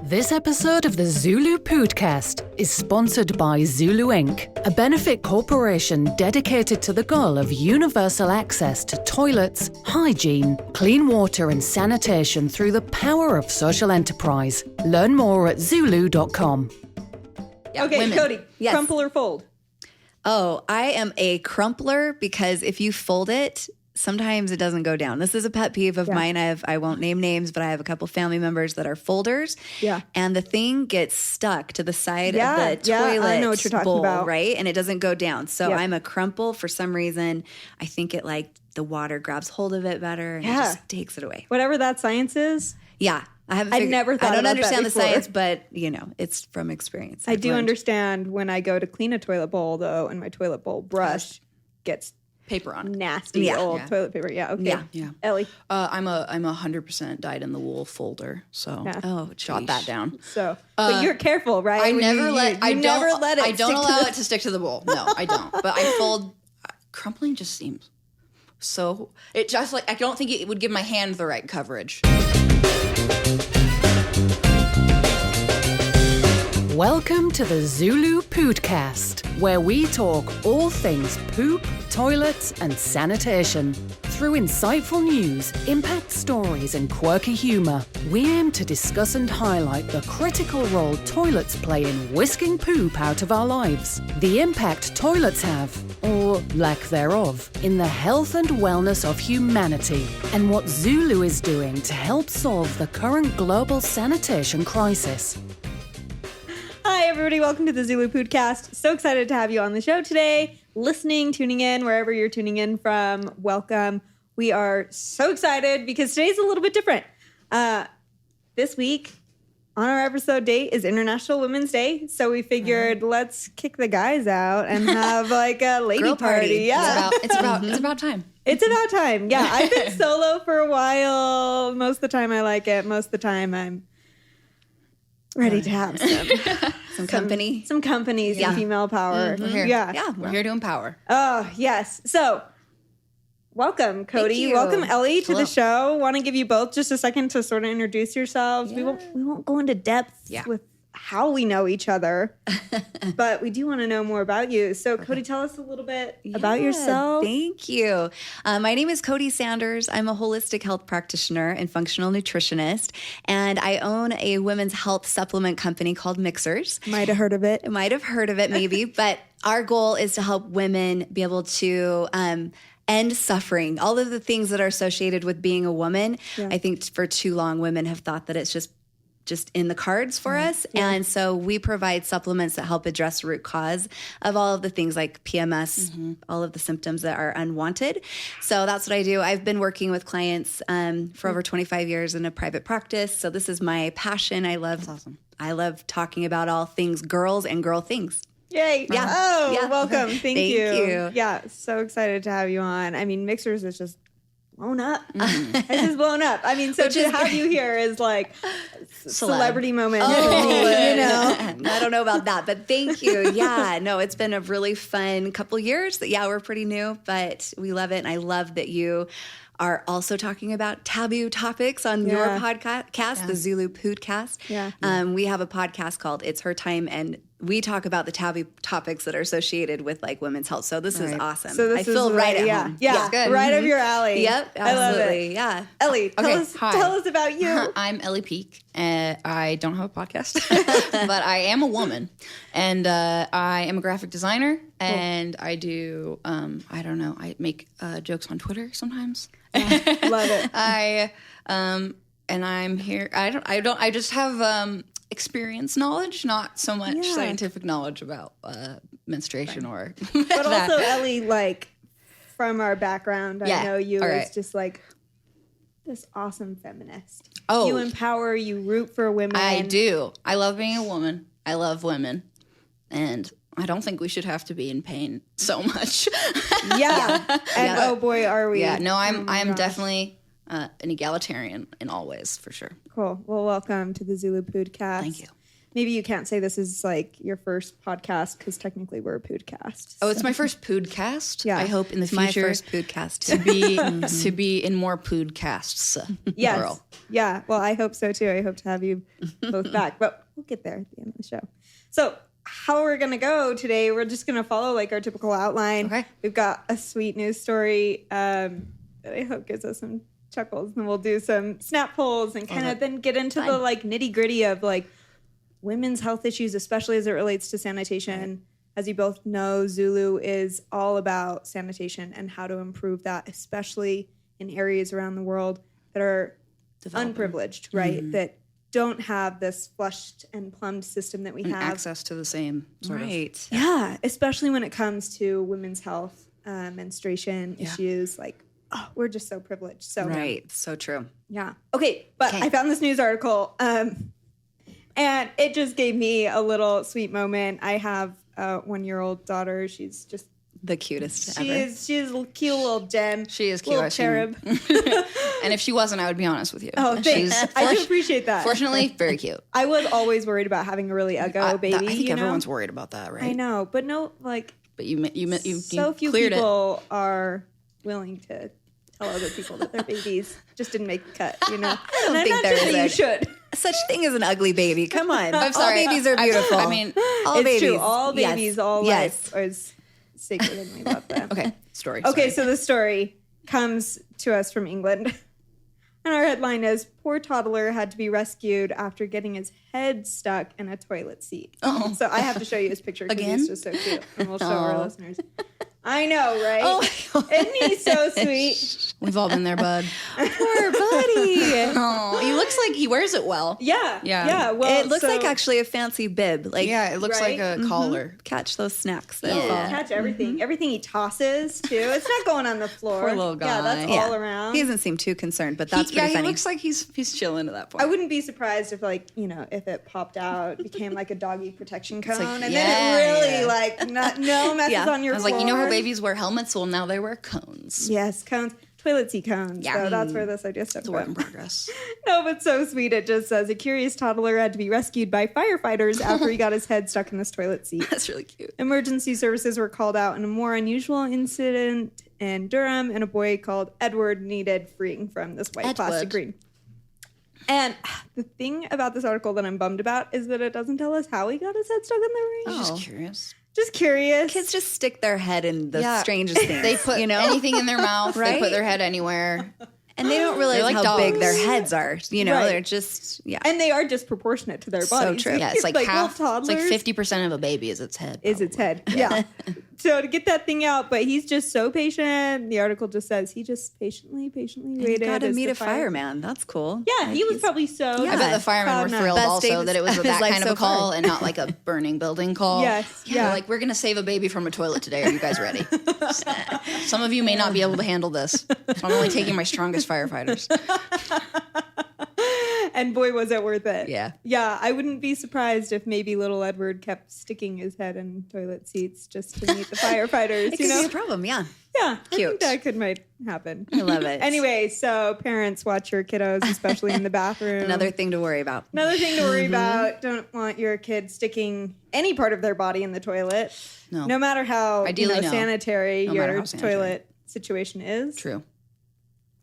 This episode of the Zulu Podcast is sponsored by Zulu Inc., a benefit corporation dedicated to the goal of universal access to toilets, hygiene, clean water and sanitation through the power of social enterprise. Learn more at zulu.com. Okay, women. Cody, Yes. crumple or fold? Oh, I am a crumpler because if you fold it, sometimes it doesn't go down. This is a pet peeve of mine. I won't name names, but I have a couple family members that are folders. Yeah. And the thing gets stuck to the side of the toilet I know what you're talking bowl, about. right? And it doesn't go down. So I'm a crumple for some reason. I think it the water grabs hold of it better and it just takes it away. Whatever that science is. Yeah. I've never thought I don't about understand that the before. science, but it's from experience. I I've do learned. understand when I go to clean a toilet bowl, though, and my toilet bowl brush gets Paper on it. nasty old toilet paper. Yeah, okay. Yeah. Ellie. I'm a 100% dyed in the wool folder, so jot that down. So, but you're careful, right? I When never you let never let it I don't stick to allow the- it to stick to the bowl. No, I don't. But I fold. Crumpling just seems so. It just I don't think it would give my hand the right coverage. Welcome to the Zulu Podcast, where we talk all things poop, toilets, and sanitation. Through insightful news, impact stories, and quirky humour, we aim to discuss and highlight the critical role toilets play in whisking poop out of our lives, the impact toilets have, or lack thereof, in the health and wellness of humanity, and what Zulu is doing to help solve the current global sanitation crisis. Hi, everybody. Welcome to the Zulu Podcast. So excited to have you on the show today. Listening, tuning in, wherever you're tuning in from, welcome. We are so excited because today's a little bit different. This week, on our episode date, is International Women's Day. So we figured let's kick the guys out and have like a lady Girl party. Yeah. It's about time. It's about time. Yeah, I've been solo for a while. Most of the time I like it. Most of the time I'm ready to have Some company. some companies and female power. We're here. Yeah. We're here to empower. Oh, yes. So, welcome, Cody. you. Welcome, Ellie, to Hello. the show. Want to give you both just a second to sort of introduce yourselves. We won't go into depth with how we know each other, but we do want to know more about you. So, Cody, tell us a little bit about yourself. Thank you. My name is Cody Sanders. I'm a holistic health practitioner and functional nutritionist, and I own a women's health supplement company called Mixers. Might have heard of it. You might have heard of it maybe, but our goal is to help women be able to end suffering, all of the things that are associated with being a woman. I think for too long, women have thought that it's just in the cards for us. And so we provide supplements that help address the root cause of all of the things like PMS, all of the symptoms that are unwanted. So that's what I do. I've been working with clients for over 25 years in a private practice. So this is my passion. I love talking about all things girls and girl things. Yay. Yeah. Oh, Yeah. welcome. Thank you. you. Yeah, so excited to have you on. I mean, Mixers is just blown up. It's just blown up. I mean, so to have you here is like celebrity moment. Oh, you know? I don't know about that, but thank you. Yeah, no, it's been a really fun couple years. We're pretty new, but we love it. And I love that you are also talking about taboo topics on your podcast, the Zulu Podcast. Yeah. We have a podcast called It's Her Time, and we talk about the taboo topics that are associated with like women's health. So this is awesome. So this I feel is right at home. Yeah, good. right up your alley. Yep, I love absolutely. it. Yeah. Ellie, Hi. tell us about you. I'm Ellie Peak. I don't have a podcast, but I am a woman, and I am a graphic designer, and I do I make jokes on Twitter sometimes. Love it. And I'm here. I just have experience knowledge, not so much scientific knowledge about menstruation or. But also, Ellie, like from our background, I know you as just like this awesome feminist. Oh. You empower, you root for women. I do. I love being a woman. I love women, and I don't think we should have to be in pain so much. Yeah. And oh boy, are we. Yeah. No, I'm gosh. definitely an egalitarian in all ways, for sure. Cool. Well, welcome to the Zulu Podcast. Thank you. maybe you can't say this is like your first podcast because technically we're a podcast. Oh, it's my first podcast. Yeah. I hope in the My future first podcast. to be in more podcasts. Yes. Plural. Yeah. Well, I hope so too. I hope to have you both back, but we'll get there at the end of the show. So how we're going to go today, we're just going to follow like our typical outline. Okay. We've got a sweet news story that I hope gives us some chuckles, and we'll do some snap polls and kind of then get into the like nitty gritty of like women's health issues, especially as it relates to sanitation. As you both know, Zulu is all about sanitation and how to improve that, especially in areas around the world that are unprivileged, right? That don't have this flushed and plumbed system that we have. Access to the same sort of. Yeah, especially when it comes to women's health, menstruation issues. Like, we're just so privileged. So Right. So true. yeah. Okay, but I found this news article, and it just gave me a little sweet moment. I have a 1-year-old daughter. She's just The cutest ever. she's a cute little gem. She is cute. Little I've seen cherub. her. And if she wasn't, I would be honest with you. Oh, thanks. I do appreciate that. Fortunately, very cute. I was always worried about having a really uggo baby. I think you know? everyone's worried about that, right? I know, but no, like But you so few cleared people are willing to tell other people that their babies just didn't make the cut. You know, I don't think there is you a- should. Such thing as an ugly baby. Come on. I'm sorry. All babies are beautiful. I mean, all It's babies. true. All Yes. babies, all yes. life is sacred, and we love them. okay, story. Okay, sorry. so the story comes to us from England. And our headline is, poor toddler had to be rescued after getting his head stuck in a toilet seat. Oh. So I have to show you his picture because Again? he's just so cute. And we'll show our listeners. I know, right? Oh my God. Isn't he so sweet? We've all been there, bud. Poor buddy. Oh, he looks like he wears it well. Yeah. Yeah. Yeah. Well, It looks so- like actually a fancy bib. Like Yeah, it looks Right? like a collar. catch those snacks that He'll fall. catch everything. Everything he tosses, too. It's not going on the floor. Poor little guy. Yeah, that's Yeah. all around. He doesn't seem too concerned, but that's Yeah, pretty he funny. looks like he's chilling at that point. I wouldn't be surprised if, like, you know, if it popped out, became like a doggy protection cone, like, and yeah, then it really, yeah. like, no messes Yeah. on your I was floor. like, you know how babies wear helmets? Well, now they wear cones. Yes, cones. Toilet seat cones. Yeah. So that's where this idea stems It's a work in from. progress. No, but so sweet. It just says, a curious toddler had to be rescued by firefighters after he got his head stuck in this toilet seat. That's really cute. Emergency services were called out in a more unusual incident in Durham, and a boy called Edward needed freeing from this white plastic Edward. green. And the thing about this article that I'm bummed about is that it doesn't tell us how he got his head stuck in the ring. Oh. Just curious. Just curious. Kids just stick their head in the Yeah. strangest things. They put you know, anything in their mouth. They Right? put their head anywhere. and they don't realize like how big dogs. their heads are. You know, Right. they're just And they are disproportionate to their So bodies. true. Yeah, it's like little half. It's like toddlers 50% of a baby is its head. is its head. Yeah. So to get that thing out, but he's just so patient. The article just says he just patiently you waited. got to as meet the a fireman. That's cool. Yeah, he was probably so. I bet the firemen were proud thrilled Best also days that it was of that his life kind of so a call far. and not like a burning building call. Yes, yeah. They're like, we're going to save a baby from a toilet today. Are you guys ready? Some of you may not be able to handle this. So I'm only taking my strongest firefighters. And boy, was it worth it. Yeah. Yeah, I wouldn't be surprised if maybe little Edward kept sticking his head in toilet seats just to meet the firefighters, It you could know? be a problem. Yeah. Yeah, I Cute. think that might happen. I love it. Anyway, so parents, watch your kiddos, especially in the bathroom. Another thing to worry about. Another thing to worry about. Don't want your kid sticking any part of their body in the toilet. No. No matter how Ideally, no. sanitary No matter your how sanitary. toilet situation is. True.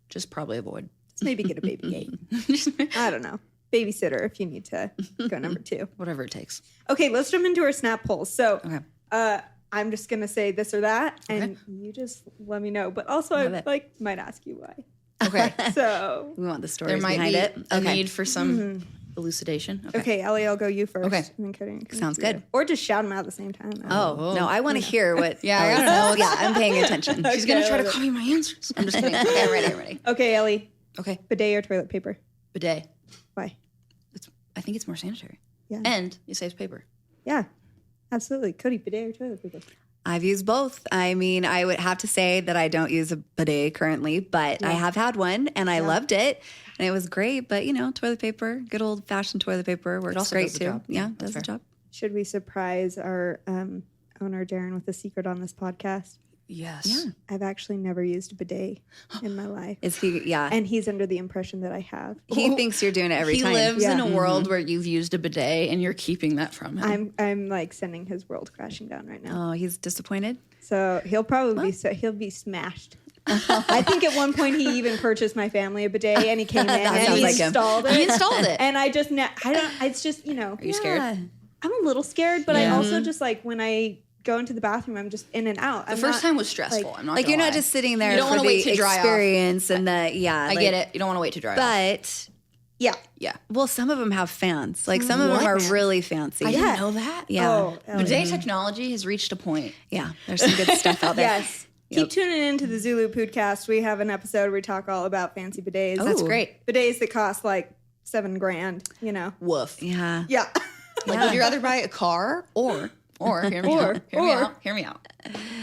Just probably avoid. Just maybe get a baby gate. I don't know. Babysitter if you need to go number 2. Whatever it takes. Okay, let's jump into our snap polls. So Okay. I'm just going to say this or that, and you just let me know. But also, Love I it. might ask you why. Okay. So, We want the There stories might behind be it. a need for some elucidation. okay, Ellie, I'll go you first. Okay. And then Cody, you can Sounds do you. good. Or just shout them out at the same time. Oh, no, I want to hear what. Yeah, I Ellie gotta says. Yeah, I'm paying attention. She's going to try to love it. copy my answers. I'm just kidding. Okay, I'm ready. I'm ready. Okay, Ellie, Okay. bidet or toilet paper? Bidet. Why? I think it's more sanitary. Yeah. And it saves paper. Yeah, absolutely. Cody, bidet or toilet paper? I've used both. I mean, I would have to say that I don't use a bidet currently, but I have had one and I loved it. And it was great. But, you know, toilet paper, good old fashioned toilet paper works also great does the too. job. Yeah, That's does the fair. job. Should we surprise our owner, Darren, with a secret on this podcast? Yes. Yeah. I've actually never used a bidet in my life. Is he? Yeah. And he's under the impression that I have. He thinks you're doing it every He time. lives in a Yeah. world where you've used a bidet and you're keeping that from him. I'm like sending his world crashing down right now. Oh, he's disappointed? So he'll probably he'll be smashed. I think at one point he even purchased my family a bidet, and he came in and sounds he like him. installed it. He installed it. And I don't. It's just Are you scared? I'm a little scared, but I Yeah. also just like when I go into the bathroom, I'm just in and out. The first time was stressful. I'm not Like gonna you're not lie. just sitting there You don't for wanna the wait to dry off. experience and the I get it. You don't want to wait to dry off. But Yeah. Yeah. well, some of them have fans. Like some of them are really fancy. I didn't know that. Yeah. Oh, Bidet technology has reached a point. Yeah. There's some good stuff out there. Yes. Keep tuning in to the Zulu Podcast. We have an episode where we talk all about fancy bidets. That's great. Bidets that cost like $7,000, you know. Woof. Yeah. Yeah. Like, would you rather buy a car or hear me out. Hear me out.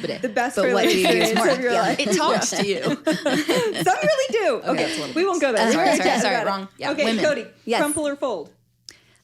Bidet. The best But toilet what do you use experience more? of your life. It talks to you. Some really do. Okay, we won't go there. Sorry, We already chatted sorry, about it. wrong. Yeah, okay, women. Cody, Yes. crumple or fold?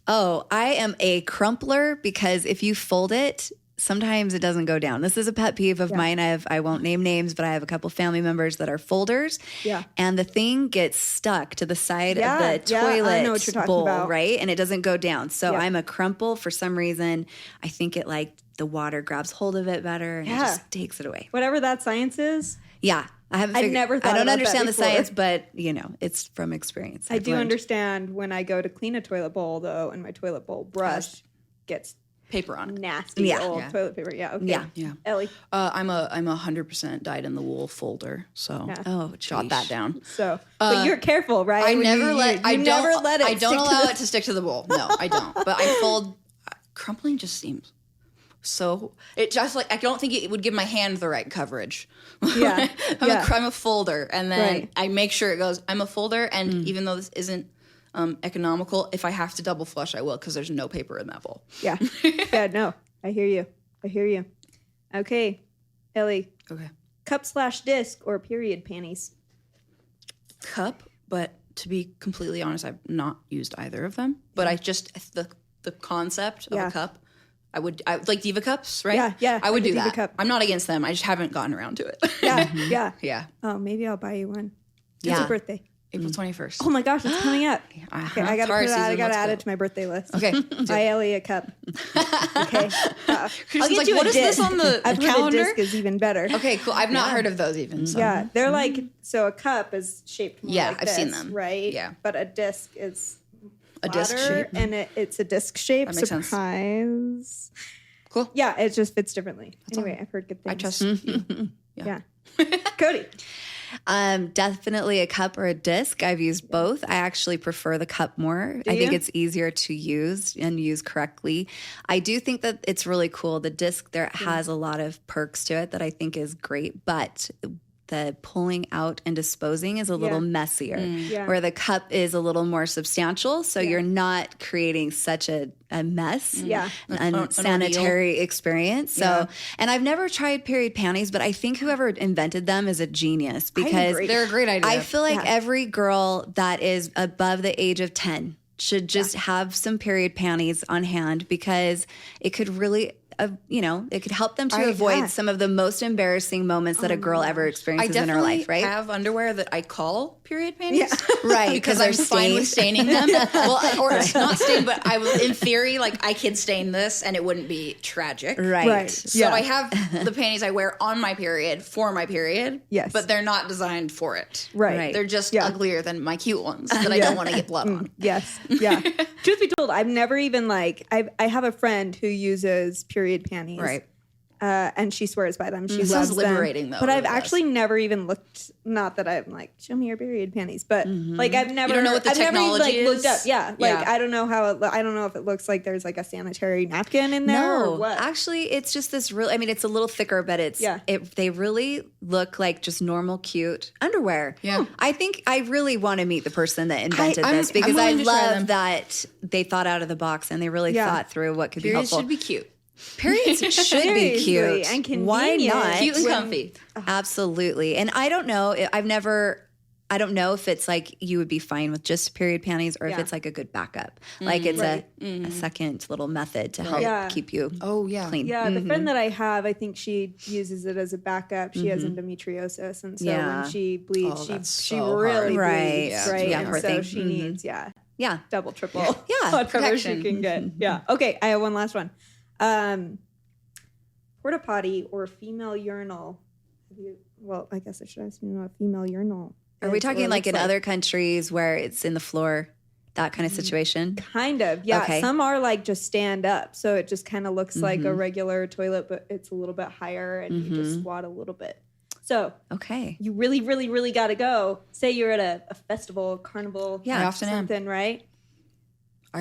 Oh, I am a crumpler because if you fold it, sometimes it doesn't go down. This is a pet peeve of mine. I won't name names, but I have a couple family members that are folders. Yeah. And the thing gets stuck to the side Yeah, of the yeah, I toilet know what you're talking bowl, about. right? And it doesn't go down. So Yeah. I'm a crumple for some reason. I think it like the water grabs hold of it better and it Yeah. just takes it away. Whatever that science is, Yeah. I haven't I've figured, never thought I don't about that understand the before. science, but you know, it's from experience. I I've do learned. understand when I go to clean a toilet bowl, though, and my toilet bowl brush gets Paper on it. nasty Yeah. old Yeah. toilet paper. Yeah, okay. Yeah. Yeah. Ellie, I'm a 100% dyed in the wool folder. So Yeah. Oh, jot that down. so, but you're careful, right? I When never you, let. you I never don't let it. I don't stick to allow the- it to stick to the bowl. No, I don't. But I fold. Crumpling just seems so. It just like I don't think it would give my hand the right coverage. Yeah. I'm a folder, and then Right. I make sure it goes. I'm a folder, and even though this isn't economical, if I have to double flush, I will because there's no paper in that bowl. Yeah. Yeah, no. I hear you. Okay. Ellie, Okay. cup/disc or period panties? Cup, but to be completely honest, I've not used either of them. But I just the concept of Yeah. a cup. I like Diva cups, right? Yeah, yeah, I would like a do Diva that. cup. I'm not against them. I just haven't gotten around to it. Yeah, yeah. yeah. Oh, maybe I'll buy you one. It's Yeah. your birthday. April 21st. Oh my gosh, it's coming up. Okay, I gotta Taurus put it out. I season, gotta let's add go. it to my birthday list. Okay. Buy Ellie a cup. Okay. I'll Kristen's like, you what a is this disc. on the I've heard a calendar? disc is even better. Okay, cool. I've not heard of those even. So. Yeah, they're like so. A cup is shaped more Yeah, like I've seen this, them. right? Yeah. but a disc is A disc flatter, shape. and it's a disc shape. That makes sense. Surprise. Cool. Yeah, it just fits differently. Anyway, I've heard good things. I trust you. Yeah. Cody. Definitely a cup or a disc. I've used both. I actually prefer the cup more. I think you? it's easier to use and use correctly. I do think that it's really cool. The disc there has a lot of perks to it that I think is great, but the pulling out and disposing is a little messier, Yeah. where the cup is a little more substantial. So you're not creating such a mess, Yeah. an unsanitary experience. So, and I've never tried period panties, but I think whoever invented them is a genius because agree. They're a great idea. I feel like every girl that is above the age of 10 should just have some period panties on hand because it could really, it could help them to avoid some of the most embarrassing moments that a girl ever I experiences in her definitely life, right? have underwear that I call period panties. Right, Because 'cause I'm they're fine with stained. staining them. Well, or not stained, but in theory, like I could stain this and it wouldn't be tragic. Right. So I have the panties I wear on my period for my period. Yes. But they're not designed for it. Right. They're just Yeah. uglier than my cute ones that I don't want to get blood on. Yes. Yeah. Truth be told, I've never even I have a friend who uses period panties. Right. And she swears by them. She Sounds loves them. liberating, though, But it I've really actually never even looked. Not that I'm like, show me your period panties, but like I've never. You don't know what the I've never even, technology like, looked up. is? Yeah. Like Yeah. I don't know how. I don't know if it looks like there's like a sanitary napkin in there or what. Actually, it's just this real. I mean, it's a little thicker, but they really look like just normal, cute underwear. Yeah. I think I really want to meet the person that invented I'm- this I'm because I willing to try them. love that they thought out of the box and they really Yeah. thought through what could Periods be helpful. should be cute. Periods should be Seriously, cute and Why convenient. not? Cute and comfy. Absolutely. And I don't know. I've never I don't know if it's like you would be fine with just period panties or if it's like a good backup. Like it's a second little method to help keep you clean. Yeah, the friend that I have, I think she uses it as a backup. She has endometriosis, and so when she bleeds, she really bleeds, right? Yeah, and so she needs, double, triple, whatever she can get. Yeah. Okay, I have one last one. Porta potty or female urinal? Well, I guess I should ask you a female urinal. Are we talking like in other countries where it's in the floor, that kind of situation? Kind of, yeah. Okay. Some are like just stand up. So it just kind of looks like a regular toilet, but it's a little bit higher and you just squat a little bit. So you really, really, really got to go. Say you're at a festival, carnival, something, right?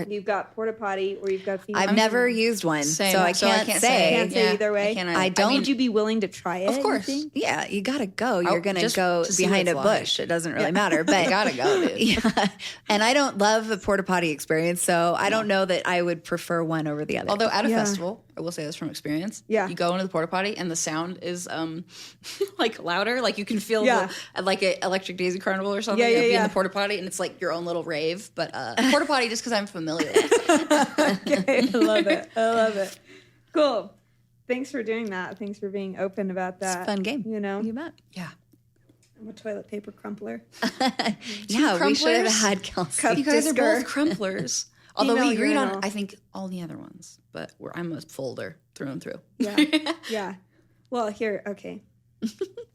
You've got porta potty or you've got female. I've never used one, so I can't say. Can't say either way. I don't. Would you be willing to try it? Of course. Yeah, you gotta go. You're gonna go behind a bush. It doesn't really matter, but you gotta go, dude. Yeah. And I don't love a porta potty experience, so I don't know that I would prefer one over the other. Although at a festival, I will say this from experience. Yeah. You go into the porta potty and the sound is like louder. Like you can feel like an Electric Daisy Carnival or something. Be in the porta potty and it's like your own little rave. But porta potty just because I'm familiar with it. Okay, I love it. Cool. Thanks for doing that. Thanks for being open about that. It's a fun game. You know? You bet. Yeah. I'm a toilet paper crumpler. We should have had Kelsey. You guys are both crumplers. Although we agreed urinal. on, I think, all the other ones. But I'm a folder through and through. Yeah. Well, here we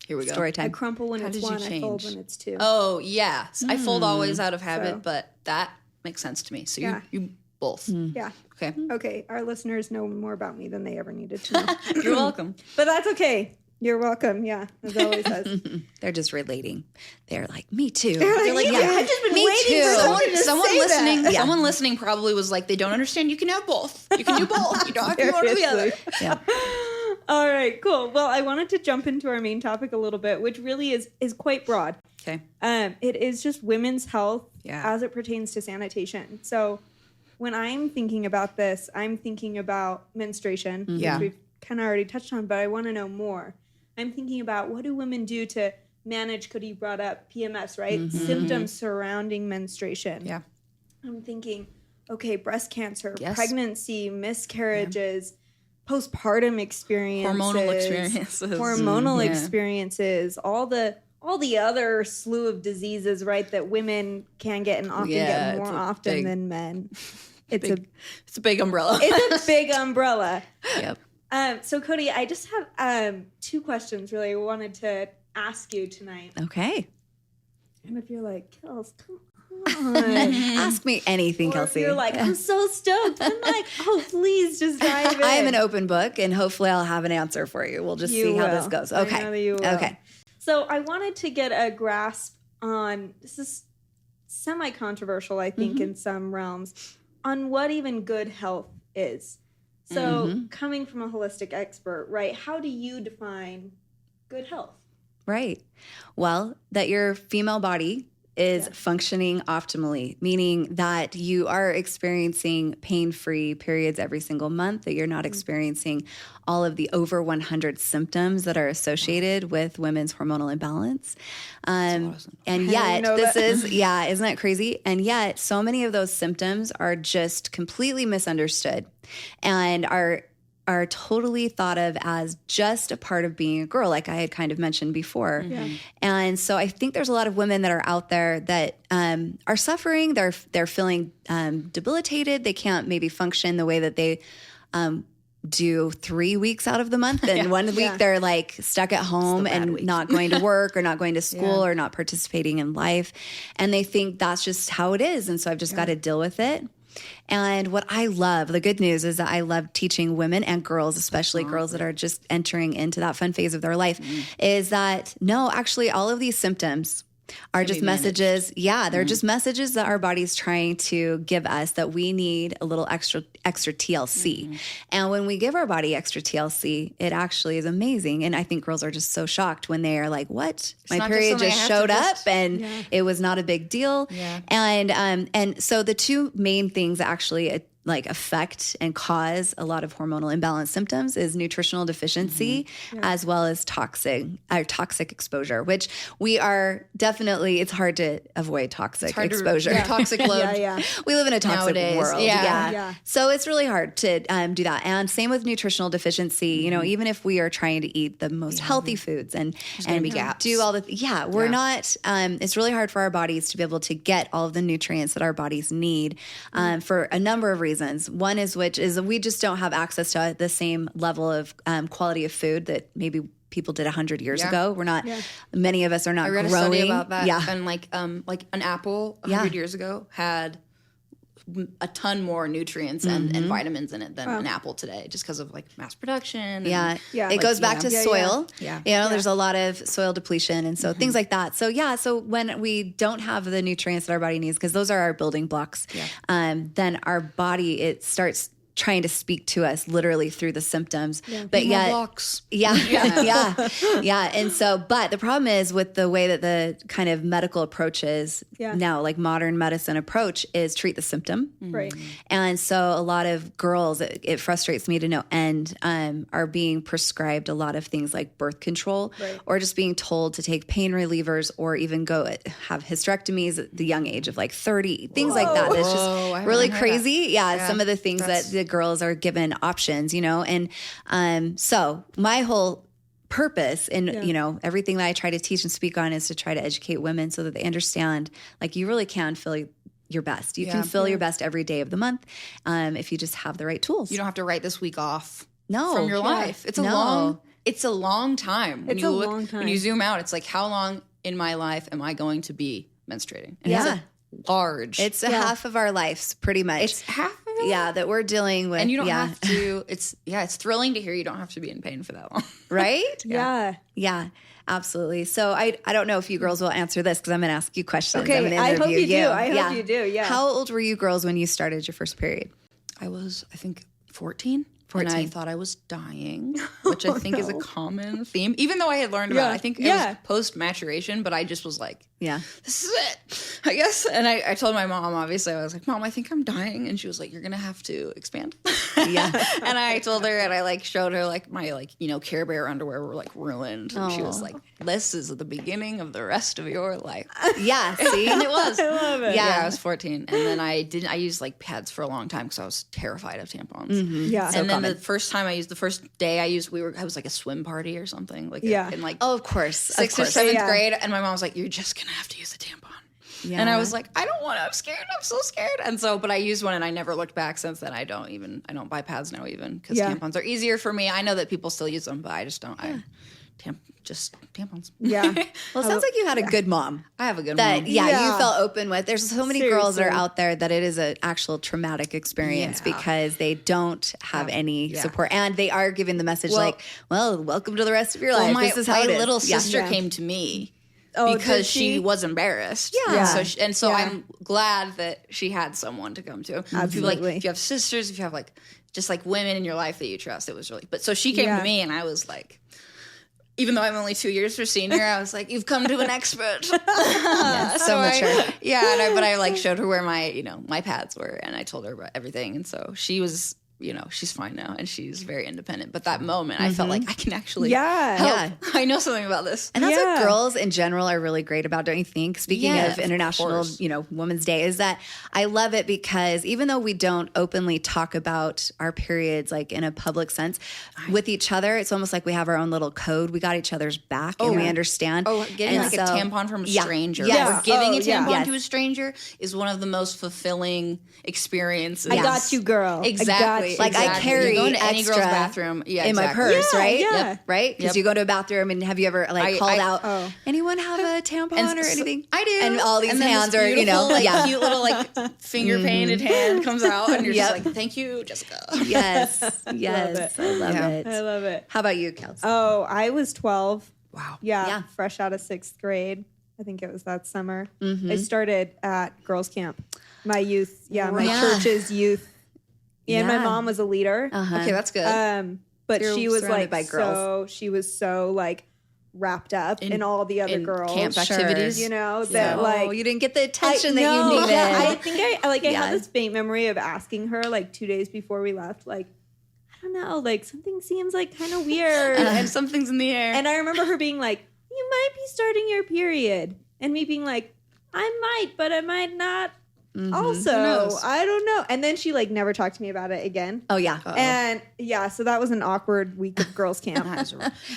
go. Story time. I crumple when it's one, I fold when it's two. Oh, yeah. I fold always out of habit, but that makes sense to me. So you both. Yeah. Okay. Our listeners know more about me than they ever needed to know. You're welcome. But that's okay. You're welcome. Yeah. As always says. They're just relating. They're like, me too. They're like, I've just been waiting for someone listening. That. Someone listening probably was like, they don't understand. You can have both. You can do both. You don't have to do one or the other. Yeah. All right, cool. Well, I wanted to jump into our main topic a little bit, which really is quite broad. Okay. It is just women's health as it pertains to sanitation. So when I'm thinking about this, I'm thinking about menstruation, which we've kind of already touched on, but I want to know more. I'm thinking about what do women do to manage, Cody brought up PMS, right? Symptoms surrounding menstruation. Yeah. I'm thinking, okay, breast cancer, pregnancy, miscarriages, postpartum experiences, hormonal experiences, all the other slew of diseases, right, that women can get and often get more often than men. It's a big umbrella. It's a big umbrella. Yep. So Cody, I just have two questions really I wanted to ask you tonight. Okay. And if you're like, Kels, come on. Ask me anything, or Kelsey. If you're like, I'm so stoked. I'm like, oh, please just dive in. I'm an open book, and hopefully I'll have an answer for you. We'll just see how this goes. Okay. I know that you will. Okay. So I wanted to get a grasp on, this is semi-controversial, I think, in some realms, on what even good health is. So coming from a holistic expert, right, how do you define good health? Right. Well, that your female body is functioning optimally, meaning that you are experiencing pain-free periods every single month, that you're not experiencing all of the over 100 symptoms that are associated with women's hormonal imbalance. And yet, isn't that crazy? And yet, so many of those symptoms are just completely misunderstood and are totally thought of as just a part of being a girl, like I had kind of mentioned before. And so I think there's a lot of women that are out there that are suffering. They're feeling debilitated. They can't maybe function the way that they do 3 weeks out of the month. And 1 week they're like stuck at home and not going to work or not going to school or not participating in life. And they think that's just how it is. And so I've just got to deal with it. And what I love, the good news is that I love teaching women and girls, especially girls that are just entering into that fun phase of their life, is that no, actually all of these symptoms are just messages. Yeah, they're just messages that our body's trying to give us that we need a little extra TLC. And when we give our body extra TLC, it actually is amazing. And I think girls are just so shocked when they are like, what? My period just showed up and it was not a big deal. And so the two main things actually like affect and cause a lot of hormonal imbalance symptoms is nutritional deficiency, as well as toxic exposure, which we are definitely, it's hard to avoid toxic exposure. Toxic load. We live in a toxic Nowadays. world. Yeah. So it's really hard to do that. And same with nutritional deficiency, you know, even if we are trying to eat the most healthy foods and do all the, we're not, it's really hard for our bodies to be able to get all of the nutrients that our bodies need for a number of reasons. One is we just don't have access to the same level of quality of food that maybe people did 100 years ago. We're not, many of us are not I read growing. a study about that. Yeah. And like an apple 100 years ago had a ton more nutrients and vitamins in it than an apple today, just because of like mass production. It goes back to soil. Yeah. You know, there's a lot of soil depletion. And so things like that. So so when we don't have the nutrients that our body needs, because those are our building blocks, then our body, it starts trying to speak to us literally through the symptoms. But yet, blocks. And so, but the problem is with the way that the kind of medical approach is now, like modern medicine approach is treat the symptom. Right. And so a lot of girls, it frustrates me to no end, are being prescribed a lot of things like birth control or just being told to take pain relievers or even go have hysterectomies at the young age of like 30, things like that. It's just really crazy. Some of the things that the girls are given options, you know, and so my whole purpose in you know everything that I try to teach and speak on is to try to educate women so that they understand like you really can feel your best. You can feel your best every day of the month if you just have the right tools. You don't have to write this week off No. from your life. It's a long time. It's a long time. When you zoom out, it's like, how long in my life am I going to be menstruating? And Yeah. it's large. It's a half of our lives, pretty much. It's half of it. Yeah, that we're dealing with. And you don't have to, it's thrilling to hear you don't have to be in pain for that long. right? Yeah. Absolutely. So I don't know if you girls will answer this because I'm going to ask you questions. Okay, I'm going to I hope interview you do. I hope you do, yeah. How old were you girls when you started your first period? I was, I think, 14. And I thought I was dying, which I think is a common theme. Even though I had learned about it, I think it was post-maturation, but I just was like, this is it, I guess. And I told my mom, obviously, I was like, Mom, I think I'm dying. And she was like, you're going to have to expand. And I told her, and I like showed her like my like, you know, Care Bear underwear were like ruined. And she was like, this is the beginning of the rest of your life. Yeah, see? And it was. I love it. Yeah, I was 14. And then I used like pads for a long time because I was terrified of tampons. Yeah. And then the first day I used, I was like a swim party or something. Like in like of course. sixth or seventh grade. And my mom was like, you're just going to have to use a tampon. Yeah. And I was like, I don't want to. I'm scared. I'm so scared. And so, but I used one and I never looked back since then. I don't buy pads now even because tampons are easier for me. I know that people still use them, but I just don't. Just tampons. Yeah. Well, it sounds like you had a good mom. I have a good That, mom. you felt open with. There's so many girls that are out there that it is an actual traumatic experience because they don't have any support. And they are giving the message welcome to the rest of your life. This is how my it is. little sister came to me because she was embarrassed. Yeah. So I'm glad that she had someone to come to. Absolutely. If you have sisters, if you have like just like women in your life that you trust, it was really. But so she came to me, and I was like, even though I'm only 2 years her senior, I was like, you've come to an expert. So mature. But I like showed her where my pads were, and I told her about everything, and so she was. She's fine now and she's very independent. But that moment, I felt like I can actually help. I know something about this. And that's what girls in general are really great about, don't you think? Speaking of International, Women's Day, is that I love it because even though we don't openly talk about our periods like in a public sense with each other, it's almost like we have our own little code. We got each other's back and we understand. Getting a tampon from a stranger or giving a tampon to a stranger is one of the most fulfilling experiences. I got you, girl. Exactly. I carry you go into any extra girl's bathroom in my purse, right? Yeah. Yep. Right? Because you go to a bathroom and have you ever called out, anyone have a tampon or anything? I do. And all these hands are, cute little finger painted hand comes out and you're just like, thank you, Jessica. Yes. I love it. I love it. How about you, Kelsey? Oh, I was 12. Wow. Yeah. Fresh out of 6th grade. I think it was that summer. I started at girls' camp. My youth, my church's youth. And my mom was a leader. Okay, that's good. But You're she was surrounded like by girls. she was so like wrapped up in all the other girls. Camp activities. You know, that like you didn't get the attention that no, you needed. yeah, I think I have this faint memory of asking her like 2 days before we left, like, I don't know, like something seems like kind of weird. And something's in the air. And I remember her being like, you might be starting your period. And me being like, I might, but I might not. Also, I don't know. And then she like never talked to me about it again. Oh yeah. And yeah, so that was an awkward week of girls camp.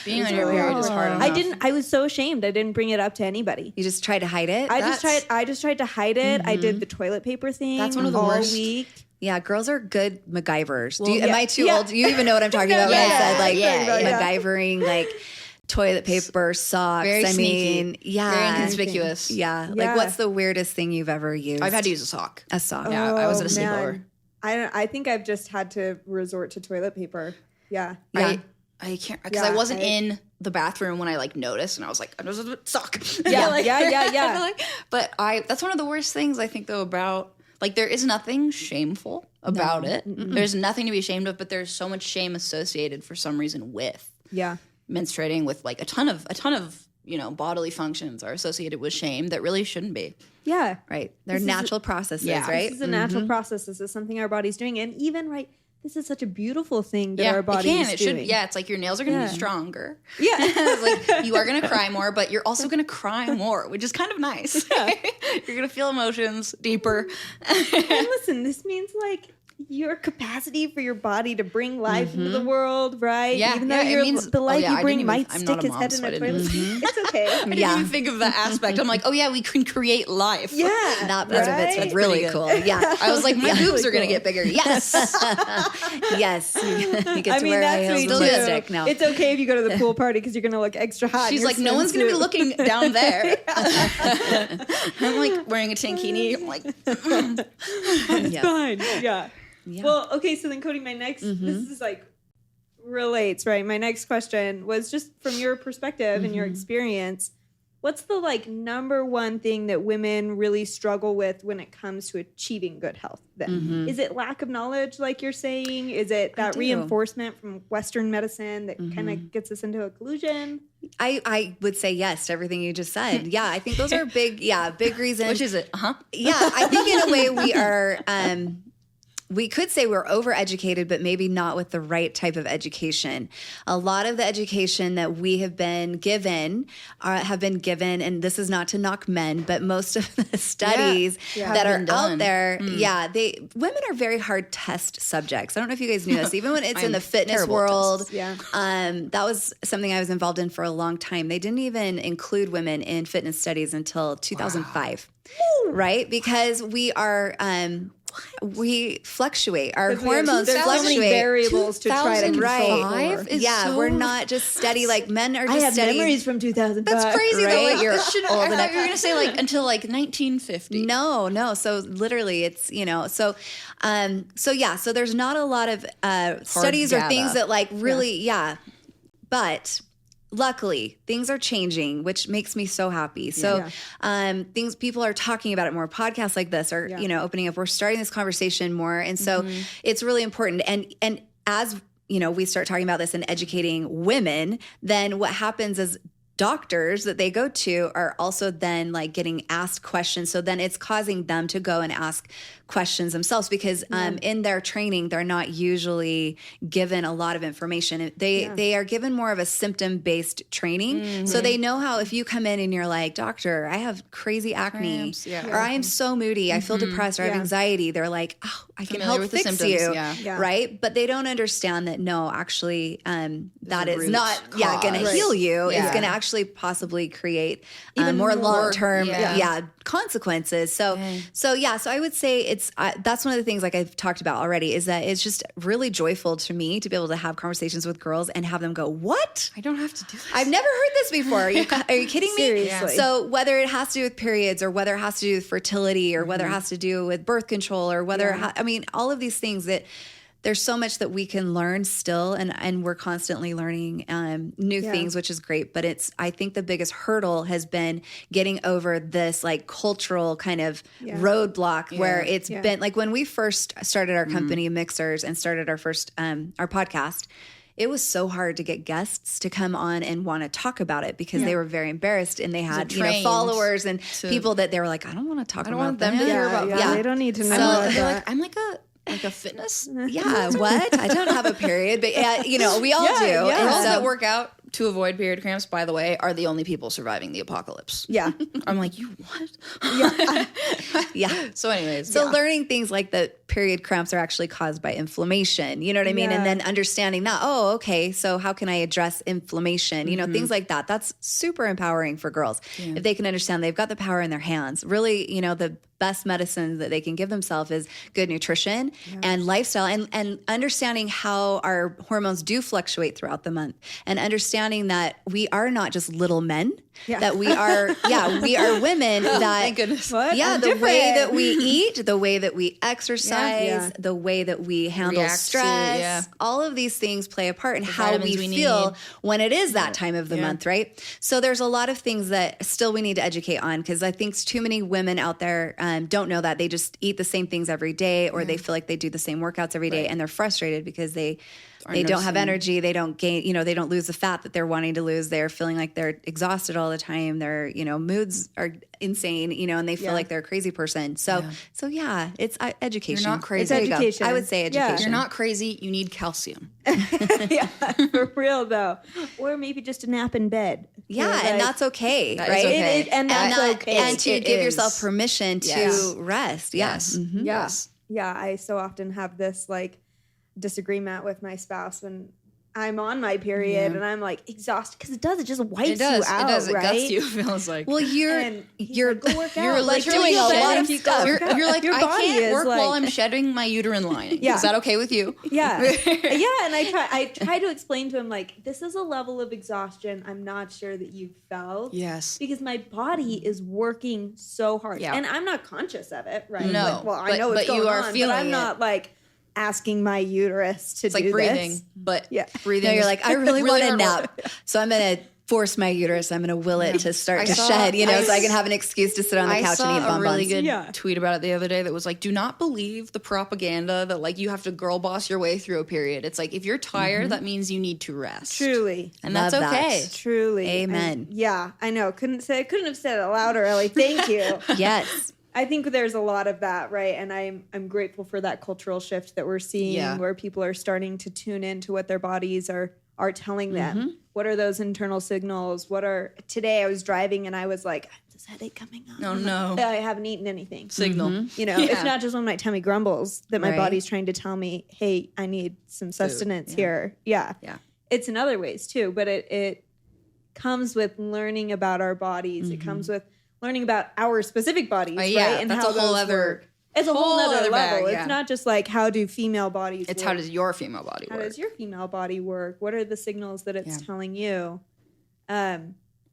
Being on your period is hard enough. I was so ashamed. I didn't bring it up to anybody. You just tried to hide it? I just tried to hide it. I did the toilet paper thing. That's one of the all worst. week. Yeah, girls are good MacGyvers. Well, am I too old? Do you even know what I'm talking about when I said like MacGyvering, like toilet paper, socks? Very sneaky. Very yeah. inconspicuous. Yeah. Like what's the weirdest thing you've ever used? I've had to use a sock. A sock. Yeah, I was at a sleepover. I think I've just had to resort to toilet paper. Yeah. I can't, because I wasn't in the bathroom when I like noticed, and I was like, I was a sock. Yeah, yeah. But that's one of the worst things I think though about, like, there is nothing shameful about it. There's nothing to be ashamed of, but there's so much shame associated for some reason with menstruating, with like a ton of bodily functions are associated with shame that really shouldn't be. Yeah. Right. They're natural processes, right? This is a natural process. This is something our body's doing. And even, this is such a beautiful thing that our body's doing. It's like your nails are going to be stronger. Yeah. It's like you are going to cry more, but you're also going to cry more, which is kind of nice. Yeah. You're going to feel emotions deeper. And listen, this means like your capacity for your body to bring life into the world, right? Yeah, even though the life you bring might I'm stick not a his mom, head so in I a didn't- toilet. It's okay. I didn't even think of that aspect. I'm like, oh yeah, we can create life. Yeah, That part of it's That's really pretty good. cool. Yeah. I was like, my boobs really are going to cool. get bigger. Yes. Yes. You get I to mean, wear high that's heels me with too. lipstick now. It's okay if you go to the pool party because you're going to look extra hot. in She's your like, no one's going to be swimsuit. looking down there. I'm like wearing a tankini. I'm like, Yeah. Fine. Yeah. Yeah. Well, okay. So then, Cody, my next, this is like relates, right? My next question was just from your perspective and your experience. What's the like number one thing that women really struggle with when it comes to achieving good health? Then is it lack of knowledge, like you're saying? Is it that reinforcement from Western medicine that kind of gets us into a collusion? I would say yes to everything you just said. Yeah, I think those are big reasons. which is it? Yeah, I think in a way we are, we could say we're overeducated, but maybe not with the right type of education. A lot of the education that we have been given, and this is not to knock men, but most of the studies that are out there, women are very hard test subjects. I don't know if you guys knew this, even when it's in the fitness world. That was something I was involved in for a long time. They didn't even include women in fitness studies until 2005, right? Because we are... we fluctuate. Our hormones there's fluctuate. So many variables to try to control. We're not just steady like men are. Just I have steady. memories from 2005. That's crazy Right? though. Like, You're I thought you were going to say like until like 1950. No. So literally, it's so there's not a lot of studies or things that like really but. Luckily, things are changing, which makes me so happy. So people are talking about it more. Podcasts like this are, opening up. We're starting this conversation more. And so it's really important. And as, we start talking about this and educating women, then what happens is doctors that they go to are also then like getting asked questions. So then it's causing them to go and ask questions themselves because in their training, they're not usually given a lot of information. They are given more of a symptom-based training. So they know how if you come in and you're like, doctor, I have crazy acne or I am so moody, I feel depressed or I have anxiety. They're like, oh, I can help with fix the you. symptoms, Right? But they don't understand that no, actually that is root not cause. going to heal you. Yeah. It's going to actually possibly create more long-term consequences. So I would say it's that's one of the things like I've talked about already is that it's just really joyful to me to be able to have conversations with girls and have them go, what? I don't have to do this. I've never heard this before. Are you kidding me? Seriously. So whether it has to do with periods or whether it has to do with fertility or whether it has to do with birth control or whether, all of these things that there's so much that we can learn still. And we're constantly learning new things, which is great. But I think the biggest hurdle has been getting over this like cultural kind of roadblock where it's been like when we first started our company Mixers and started our first, our podcast, it was so hard to get guests to come on and want to talk about it because they were very embarrassed and they had followers and people that they were like, I don't want to talk about want them to hear about that. They don't need to know they're that. like, I'm like a fitness. Yeah, what? I don't have a period, but we all do. Yeah. And Girls so- that work out to avoid period cramps, by the way, are the only people surviving the apocalypse. Yeah. I'm like, you what? yeah. So anyways. So learning things like that period cramps are actually caused by inflammation, you know what I mean? Yeah. And then understanding that, okay, so how can I address inflammation? You know, things like that. That's super empowering for girls. If they can understand they've got the power in their hands. Really, the best medicine that they can give themselves is good nutrition and lifestyle and understanding how our hormones do fluctuate throughout the month and understanding that we are not just little men, that we are, we are women that, thank goodness. What? yeah, I'm the way different. that we eat, the way that we exercise, Yeah. the way that we handle React to, stress, all of these things play a part in how we vitamins we feel need. when it is that time of the month, right? So there's a lot of things that still we need to educate on because I think too many women out there don't know that. They just eat the same things every day or they feel like they do the same workouts every day and they're frustrated because they don't have energy. They don't gain, they don't lose the fat that they're wanting to lose. They're feeling like they're exhausted all the time. Their, moods are insane, and they feel like they're a crazy person. So it's education. You're not crazy. It's There you go. education. I would say Yeah. education. You're not crazy. You need calcium. Yeah, for real though. Or maybe just a nap in bed. Yeah, and that's okay, That is right? okay. And that's okay. And to It give is. yourself permission to Yes. rest. Yes. Mhm. Yeah. Yeah. I so often have this disagreement with my spouse when I'm on my period and I'm exhausted because it just wipes you out. It does. right? It guts you. It feels like. Well, you're And he's like, go work out. You're Like, doing you'll a feel lot better of if you go stuff. work out. You're like, Your I body can't is work while like- I'm shedding my uterine lining. Yeah. Is that okay with you? Yeah. Yeah. And I try to explain to him, this is a level of exhaustion I'm not sure that you've felt. Yes. Because my body is working so hard. Yeah. And I'm not conscious of it, right? No, I know what's but you going are on, feeling but I'm it. not asking my uterus to It's do like breathing, this. but Yeah. breathing. No, you're is like, I really want a hard nap. work. So I'm going to force my uterus. I'm going to will it to start to saw- shed, I so I can have an excuse to sit on the I couch saw and eat a bonbons. really good Yeah. tweet about it the other day that was like, do not believe the propaganda that you have to girl boss your way through a period. It's like, if you're tired, that means you need to rest. Truly. And that's Love that. okay. Truly. Amen. Yeah, I know. Couldn't have said it louder, Ellie. Thank you. Yes. I think there's a lot of that, right? And I'm grateful for that cultural shift that we're seeing Yeah. where people are starting to tune into what their bodies are telling them. What are those internal signals? Today I was driving and I was like, this headache coming on. Oh, no. I haven't eaten anything. Signal. It's not just when my tummy grumbles that my Right. body's trying to tell me, hey, I need some sustenance here. Yeah. Yeah. It's in other ways too, but it comes with learning about our bodies. It comes with learning about our specific bodies, yeah, right? And that's how a whole those other- work. It's a whole whole other other level. bag, It's yeah. not just how do female bodies It's work. how does your female body How work? does your female body work? What are the signals that it's telling you?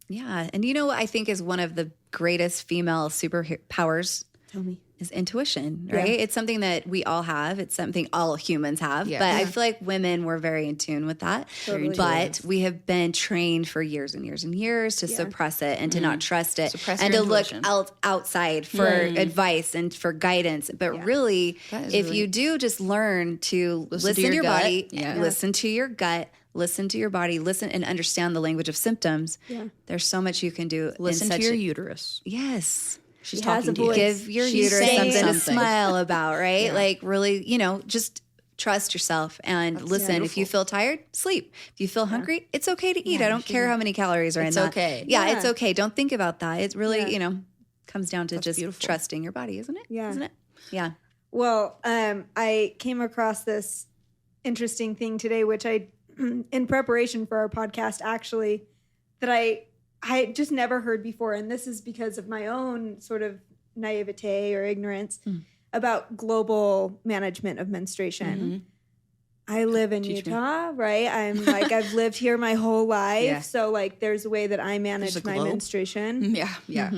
Yeah. And what I think is one of the greatest female superpowers Tell me. is intuition, right? It's something that we all have. It's something all humans have. Yeah. But I Yeah. feel like women were very in tune with that. Totally. But we have been trained for years and years and years to suppress it and to not trust it Suppress and your to look intuition. outside for advice and for guidance. But really, That is if really- you do just learn to listen to your your gut. body, Yeah. listen to your gut, listen to your body, listen and understand the language of symptoms, there's so much you can do. Listen in to such your a- uterus. Yes. She's She has talking a to you. voice. Give your She's uterus saying something to something. smile about, right? Really, just trust yourself and listen. If you feel tired, sleep. If you feel hungry, it's okay to eat. I don't care how many calories are in It's that. okay. Yeah, Yeah. it's okay. Don't think about that. It's really, comes down to just beautiful. trusting your body, isn't it? Yeah. Isn't it? Yeah. Well, I came across this interesting thing today, which I, in preparation for our podcast, actually, that I just never heard before. And this is because of my own sort of naivete or ignorance about global management of menstruation. I live in Utah, right? I'm I've lived here my whole life. Yeah. So there's a way that I manage There's a my globe. menstruation. Yeah, yeah.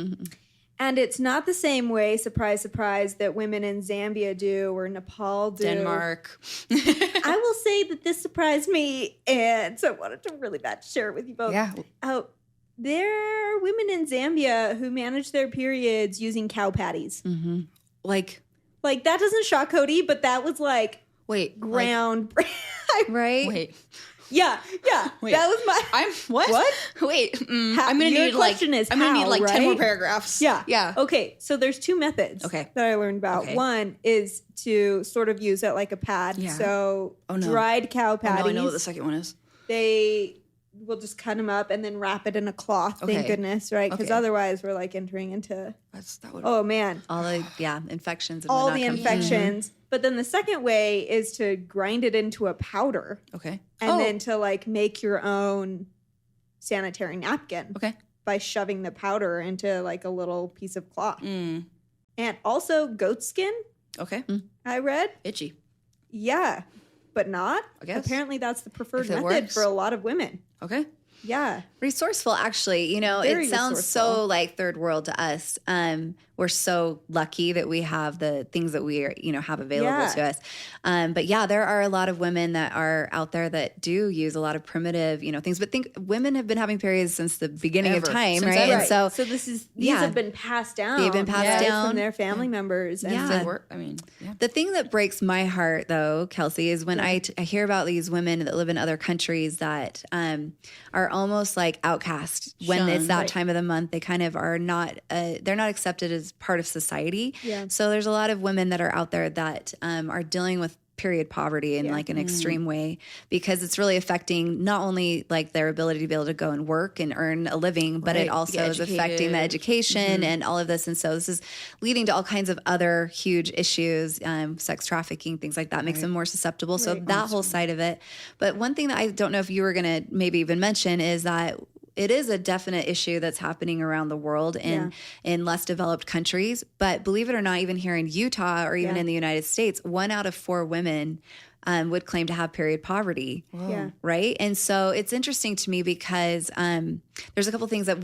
And it's not the same way, surprise, surprise, that women in Zambia do or Nepal do. Denmark. I will say that this surprised me, and so I wanted to really bad to share it with you both. Yeah. There are women in Zambia who manage their periods using cow patties. Like, That doesn't shock Cody, but that was wait. ground. Right? Wait. Yeah. Wait. That was my. I'm what? What? Wait. How- I'm gonna your need question is I'm gonna how, need like 10 more right? paragraphs. Yeah. Yeah. Okay. So there's two methods Okay. that I learned about. Okay. One is to sort of use it like a pad. Yeah. So Oh, no. dried cow Oh, patties. no, I know what the second one is. They will just cut them up and then wrap it in a cloth. Thank Okay. goodness, right? Because Okay. otherwise we're like entering into, That would. oh man, All the infections and all whatnot the come- infections. But then the second way is to grind it into a powder Okay. and then to like make your own sanitary napkin Okay. by shoving the powder into like a little piece of cloth. Mm. And also goat skin, Okay. I read. Itchy. Yeah, but not. I guess. Apparently that's the preferred If it method works. for a lot of women. Okay. Yeah. Resourceful, actually. You know, Very it sounds resourceful. so like third world to us. We're so lucky that we have the things that we are, have available Yeah. to us. But yeah, there are a lot of women that are out there that do use a lot of primitive, things. But think women have been having periods since the beginning of Ever. time, Since right? ever. And so these yeah. have been passed down. They've been passed right, down. from their family members. And Yeah. Does it work? I mean, yeah. the thing that breaks my heart, though, Kelsey, is when I hear about these women that live in other countries that are almost like outcast when it's Shunned. that Right. time of the month. They kind of are not, they're not accepted as part of society. Yeah. So there's a lot of women that are out there that are dealing with period poverty in like an extreme way because it's really affecting not only like their ability to be able to go and work and earn a living, but Right. it also Get is affecting the educated. education and all of this. And so this is leading to all kinds of other huge issues, sex trafficking, things like that, makes them more susceptible. So that whole side of it. But one thing that I don't know if you were going to maybe even mention is that it is a definite issue that's happening around the world in less developed countries. But believe it or not, even here in Utah or even in the United States, 1 out of 4 women would claim to have period poverty. Yeah. Right. And so it's interesting to me because there's a couple things that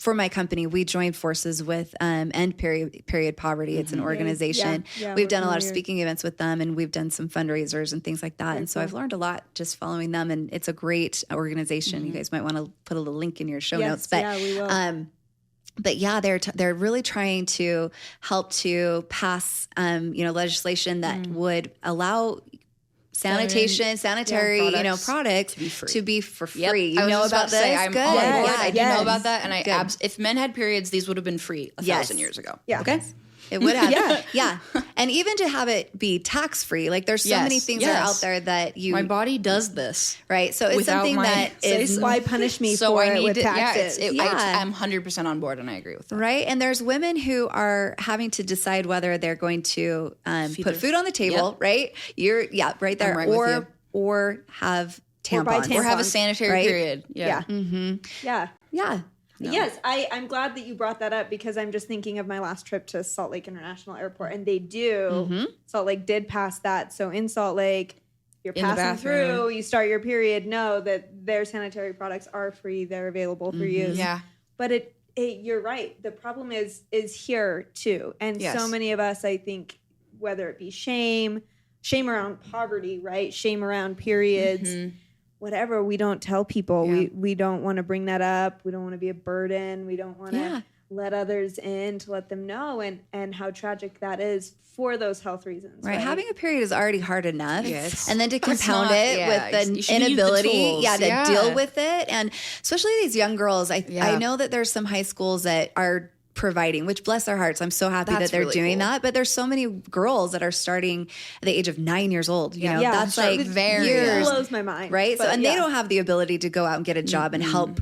for my company, we joined forces with End Period Poverty. It's an organization. Yeah, we've we're done a lot of familiar. speaking events with them, and we've done some fundraisers and things like that. And so I've learned a lot just following them, and it's a great organization. You guys might want to put a little link in your show notes. But yeah, we will. but yeah, they're really trying to help to pass legislation that would allow sanitary products to be for free. Yep. You I was know just about to this? say, I'm Good. on board. Yeah. I do know about that. And Good. if men had periods, these would have been free 1,000 years ago. Yeah. Okay. It would have. Yeah. And even to have it be tax free, like there's so Yes. many things that are out there that you My body does this. right. So it's without something my that is say-so. Why punish me So for I it need with to. taxes? I'm 100% on board, and I agree with that. right. And there's women who are having to decide whether they're going to put their- food on the table, right? Right there, right with you. or have Or buy tampons. Or have a Tampons, sanitary right? period. Yeah. Mm-hmm. Yeah. Yeah. Yes, I'm glad that you brought that up because I'm just thinking of my last trip to Salt Lake International Airport, and they do. Salt Lake did pass that. So in Salt Lake, you're In the passing bathroom. through, you start your period, know that their sanitary products are free, they're available for use. Yeah. But you're right. The problem is here too, and Yes. so many of us, I think, whether it be shame around poverty, right? Shame around periods. Whatever, we don't tell people. Yeah. We don't want to bring that up. We don't want to be a burden. We don't want to Yeah. let others in to let them know and how tragic that is for those health reasons. Right. Having a period is already hard enough. Yes. And then to It's compound not- it yeah, with you the should use the inability tools. to Yeah. deal with it. And especially these young girls. I Yeah. know that there's some high schools that are providing, which bless their hearts. I'm so happy That's that they're really doing cool. that. But there's so many girls that are starting at the age of 9 years old. You know, Yeah. that's Start like very years. young. blows my mind. Right. So, But and yeah. they don't have the ability to go out and get a job and help,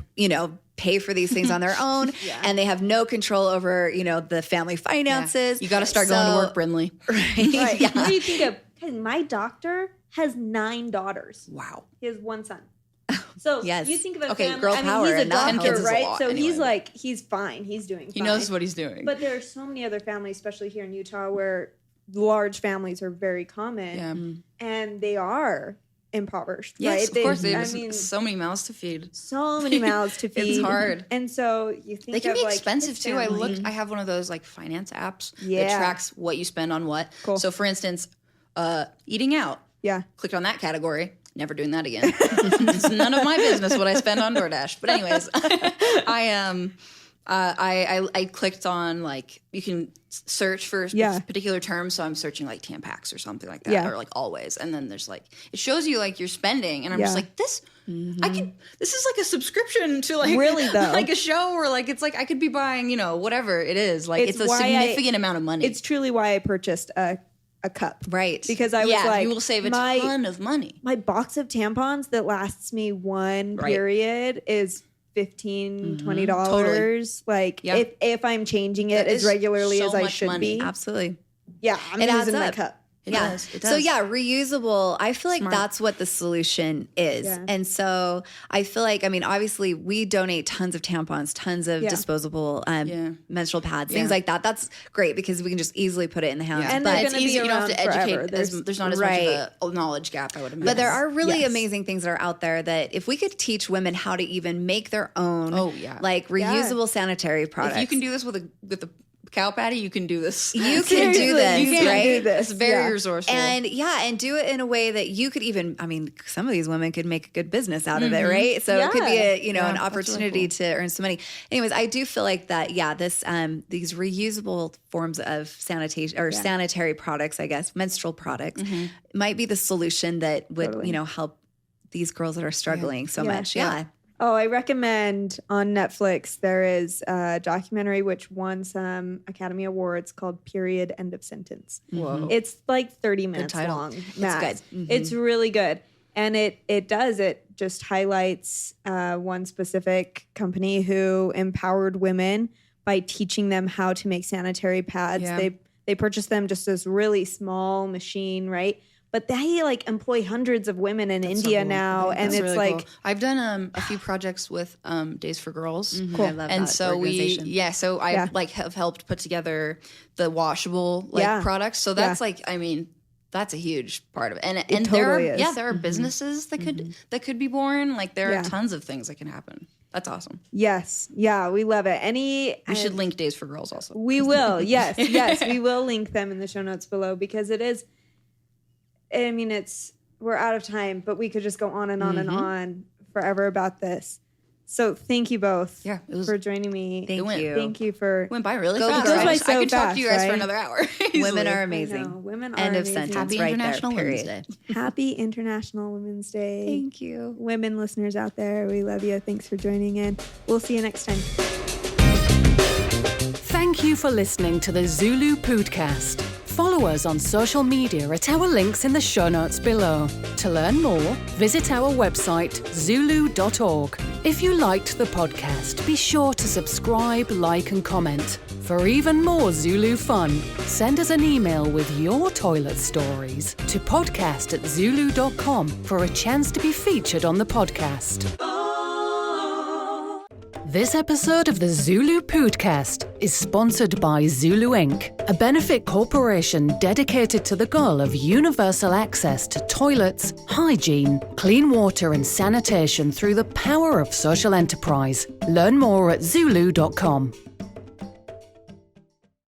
pay for these things on their own. And they have no control over, the family finances. You got to start going to work, Brinley. Right. Yeah. What do you think of? 'Cause my doctor has 9 daughters. Wow. He has 1 son. So Yes. you think of a Okay, family. girl power, he's a and that doctor, helps. Kids is a right? lot, So he's anyway. like, he's fine. He's doing fine. He knows what he's doing. But there are so many other families, especially here in Utah, where large families are very common, and they are impoverished. Yes, right? of course. I There's mean, so many mouths to feed. so many mouths to feed. It's hard. and so you think They can of, be like, expensive his too. family. I have one of those like finance apps Yeah. that tracks what you spend on what. Cool. So for instance, eating out. Yeah. Clicked on that category. Never doing that again. It's none of my business what I spend on DoorDash. But anyways, I clicked on like you can search for particular terms, so I'm searching like Tampax or something like that, or like Always, and then there's like it shows you like your spending, and I'm just like this. I could. This is like a subscription to like really though, like a show, or like it's like I could be buying whatever it is. Like it's a significant amount of money. It's truly why I purchased a cup, right? Because I was like, you will save a ton of money. My box of tampons that lasts me one period is $15-$20. Totally. Like if I'm changing it as regularly as I should be, absolutely. Yeah, I'm using my cup. It does. So reusable, I feel like that's what the solution is. Yeah. And so I feel like, I mean, obviously we donate tons of tampons, tons of disposable menstrual pads, things like that. That's great because we can just easily put it in the house. And but it's easy. You don't have to educate. There's not as much of a knowledge gap, I would imagine. But there are really amazing things that are out there that if we could teach women how to even make their own like reusable sanitary products. If you can do this with a cow patty, you can do this. You can do this, you can right? do this. It's very resourceful. And do it in a way that you could even, I mean, some of these women could make a good business out of it, right? So it could be an opportunity really cool. to earn some money. Anyways, I do feel like that, this these reusable forms of sanitation or sanitary products, I guess, menstrual products, might be the solution that would, help these girls that are struggling so much. Yeah. Oh, I recommend on Netflix, there is a documentary which won some Academy Awards called Period, End of Sentence. Whoa. It's like 30 minutes long. It's good. It's really good. And it just highlights one specific company who empowered women by teaching them how to make sanitary pads. Yeah. They purchased them just this really small machine, right? But they like employ hundreds of women in India now, and it's really like cool. I've done a few projects with Days for Girls. Cool. I love that so I like have helped put together the washable products. So that's that's a huge part of it. And totally there are businesses that could be born. Like there are tons of things that can happen. That's awesome. Yes. Yeah, we love it. We should link Days for Girls also. We will. Yes. We will link them in the show notes below because it is. I mean, we're out of time, but we could just go on and on and on forever about this. So thank you both for joining me. Thank you. Thank you for... Went by really fast. I could talk to you guys for another hour. Women are amazing. Women are End of amazing. sentence. Happy International Women's Day. Happy International Women's Day. Thank you. Women listeners out there, we love you. Thanks for joining in. We'll see you next time. Thank you for listening to the Zulu Podcast. Follow us on social media at our links in the show notes below. To learn more, visit our website, zulu.org. If you liked the podcast, be sure to subscribe, like, and comment. For even more Zulu fun, send us an email with your toilet stories to podcast@zulu.com for a chance to be featured on the podcast. This episode of the Zulu Podcast is sponsored by Zulu Inc., a benefit corporation dedicated to the goal of universal access to toilets, hygiene, clean water and sanitation through the power of social enterprise. Learn more at zulu.com.